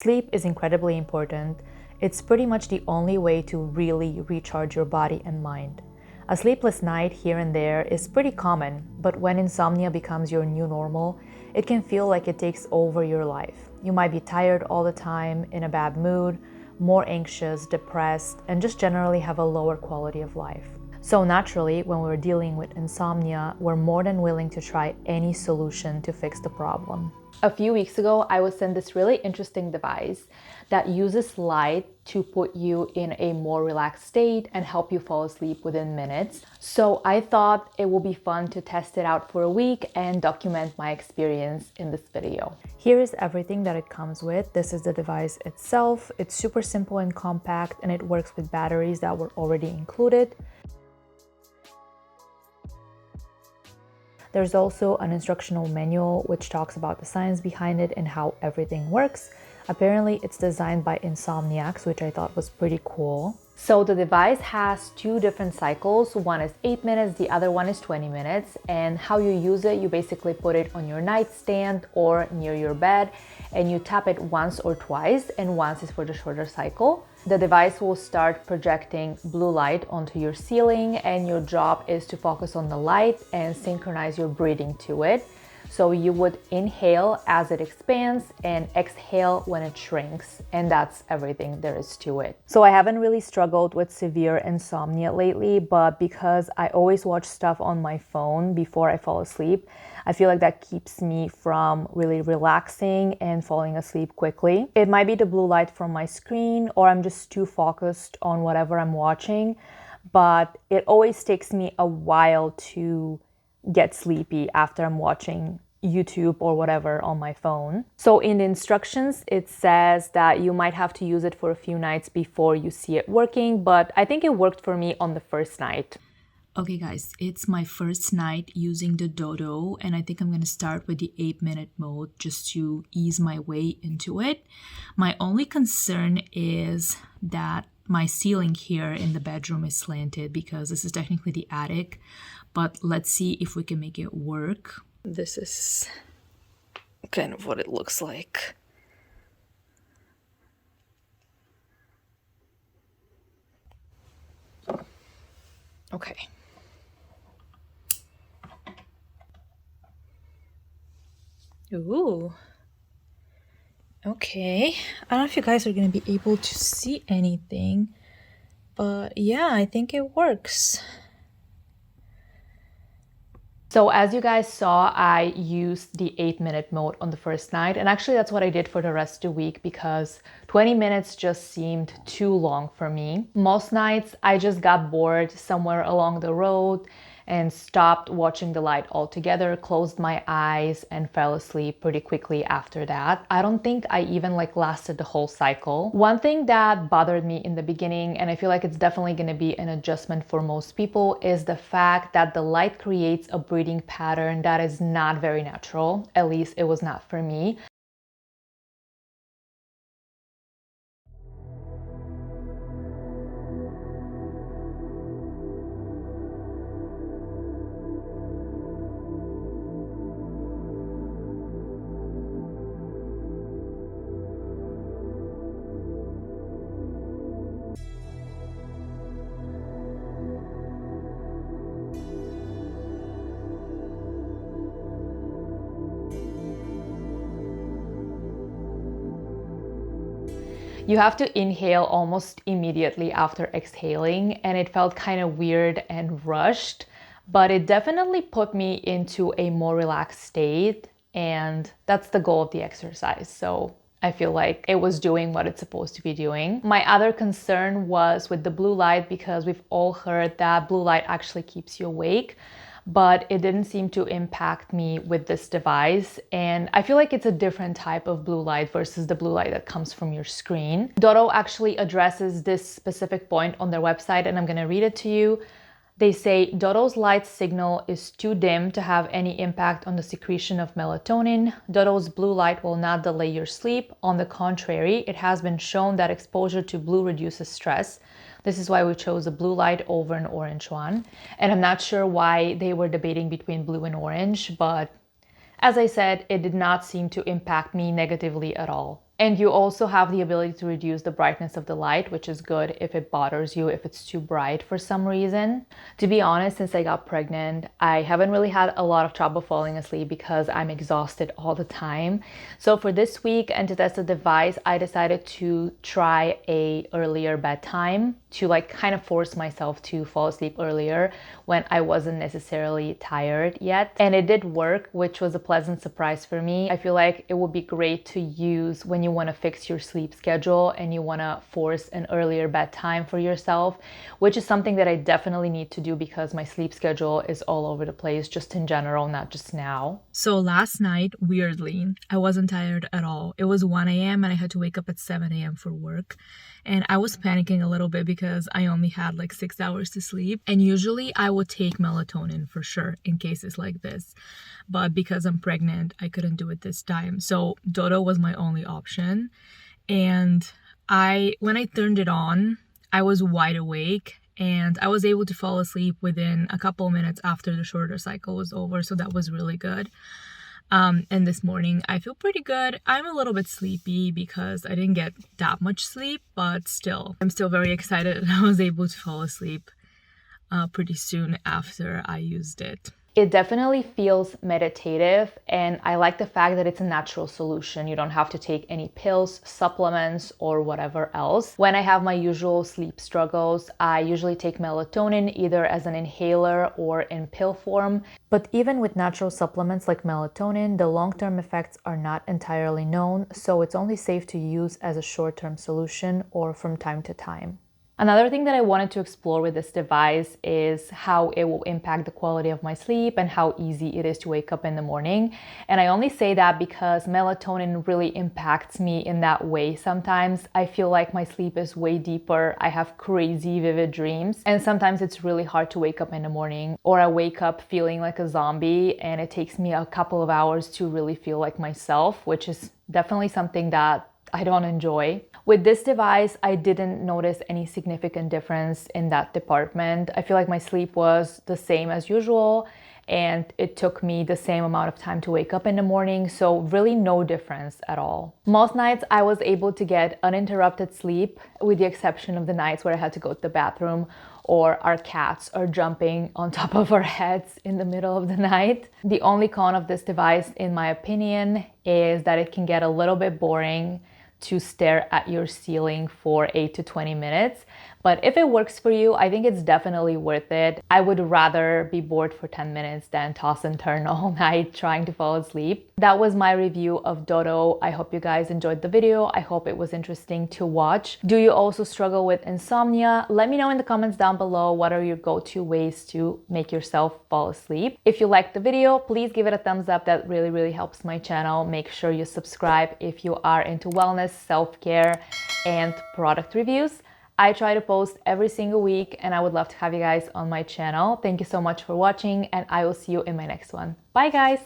Sleep is incredibly important. It's pretty much the only way to really recharge your body and mind. A sleepless night here and there is pretty common, but when insomnia becomes your new normal, it can feel like it takes over your life. You might be tired all the time, in a bad mood, more anxious, depressed, and just generally have a lower quality of life. So naturally, when we're dealing with insomnia, we're more than willing to try any solution to fix the problem. A few weeks ago, I was sent this really interesting device that uses light to put you in a more relaxed state and help you fall asleep within minutes. So I thought it would be fun to test it out for a week and document my experience in this video. Here is everything that it comes with. This is the device itself. It's super simple and compact, and it works with batteries that were already included. There's also an instructional manual which talks about the science behind it and how everything works. Apparently it's designed by insomniacs, which I thought was pretty cool. So the device has two different cycles. One is 8 minutes, the other one is 20 minutes. And how you use it, you basically put it on your nightstand or near your bed, and you tap it once or twice, and once is for the shorter cycle. The device will start projecting blue light onto your ceiling, and your job is to focus on the light and synchronize your breathing to it. So you would inhale as it expands and exhale when it shrinks, and that's everything there is to it. So I haven't really struggled with severe insomnia lately, but because I always watch stuff on my phone before I fall asleep, I feel like that keeps me from really relaxing and falling asleep quickly. It might be the blue light from my screen, or I'm just too focused on whatever I'm watching, but it always takes me a while to get sleepy after I'm watching YouTube or whatever on my phone. So in the instructions, it says that you might have to use it for a few nights before you see it working, but I think it worked for me on the first night. Okay guys, it's my first night using the Dodow, and I think I'm going to start with the 8-minute mode just to ease my way into it. My only concern is that my ceiling here in the bedroom is slanted because this is technically the attic, but let's see if we can make it work. This is kind of what it looks like. Okay. Ooh. Okay. I don't know if you guys are going to be able to see anything, but yeah, I think it works. So as you guys saw, I used the 8-minute mode on the first night, and actually that's what I did for the rest of the week because 20 minutes just seemed too long for me. Most nights I just got bored somewhere along the road and stopped watching the light altogether, closed my eyes, and fell asleep pretty quickly after that. I don't think I even lasted the whole cycle. One thing that bothered me in the beginning, and I feel like it's definitely going to be an adjustment for most people, is the fact that the light creates a breathing pattern that is not very natural. At least it was not for me. You have to inhale almost immediately after exhaling, and it felt kind of weird and rushed, but it definitely put me into a more relaxed state, and that's the goal of the exercise. So I feel like it was doing what it's supposed to be doing. My other concern was with the blue light, because we've all heard that blue light actually keeps you awake, but it didn't seem to impact me with this device. And I feel like it's a different type of blue light versus the blue light that comes from your screen. Dodow actually addresses this specific point on their website, and I'm gonna read it to you. They say Dodow's light signal is too dim to have any impact on the secretion of melatonin. Dodow's blue light will not delay your sleep. On the contrary, it has been shown that exposure to blue reduces stress. This is why we chose a blue light over an orange one. And I'm not sure why they were debating between blue and orange, but as I said, it did not seem to impact me negatively at all. And you also have the ability to reduce the brightness of the light, which is good if it bothers you, if it's too bright for some reason. To be honest, since I got pregnant, I haven't really had a lot of trouble falling asleep because I'm exhausted all the time. So for this week and to test the device, I decided to try a earlier bedtime to like kind of force myself to fall asleep earlier when I wasn't necessarily tired yet. And it did work, which was a pleasant surprise for me. I feel like it would be great to use when you want to fix your sleep schedule and you want to force an earlier bedtime for yourself, which is something that I definitely need to do because my sleep schedule is all over the place, just in general, not just now. So last night, weirdly, I wasn't tired at all. It was 1 a.m. and I had to wake up at 7 a.m. for work. And I was panicking a little bit because I only had like 6 hours to sleep. And usually I would take melatonin for sure in cases like this. But because I'm pregnant, I couldn't do it this time. So Dodow was my only option. And when I turned it on, I was wide awake and I was able to fall asleep within a couple minutes after the shorter cycle was over. So that was really good. And this morning I feel pretty good. I'm a little bit sleepy because I didn't get that much sleep, but still, I'm still very excited and I was able to fall asleep pretty soon after I used it. It definitely feels meditative, and I like the fact that it's a natural solution. You don't have to take any pills, supplements, or whatever else. When I have my usual sleep struggles, I usually take melatonin either as an inhaler or in pill form. But even with natural supplements like melatonin, the long-term effects are not entirely known, so it's only safe to use as a short-term solution or from time to time. Another thing that I wanted to explore with this device is how it will impact the quality of my sleep and how easy it is to wake up in the morning. And I only say that because melatonin really impacts me in that way. Sometimes I feel like my sleep is way deeper. I have crazy vivid dreams. And sometimes it's really hard to wake up in the morning, or I wake up feeling like a zombie and it takes me a couple of hours to really feel like myself, which is definitely something that I don't enjoy. With this device, I didn't notice any significant difference in that department. I feel like my sleep was the same as usual and it took me the same amount of time to wake up in the morning, so really no difference at all. Most nights I was able to get uninterrupted sleep, with the exception of the nights where I had to go to the bathroom or our cats are jumping on top of our heads in the middle of the night. The only con of this device, in my opinion, is that it can get a little bit boring to stare at your ceiling for 8 to 20 minutes. But if it works for you, I think it's definitely worth it. I would rather be bored for 10 minutes than toss and turn all night trying to fall asleep. That was my review of Dodow. I hope you guys enjoyed the video. I hope it was interesting to watch. Do you also struggle with insomnia? Let me know in the comments down below what are your go-to ways to make yourself fall asleep. If you liked the video, please give it a thumbs up. That really helps my channel. Make sure you subscribe if you are into wellness, self-care, and product reviews. I try to post every single week and I would love to have you guys on my channel. Thank you so much for watching and I will see you in my next one. Bye guys!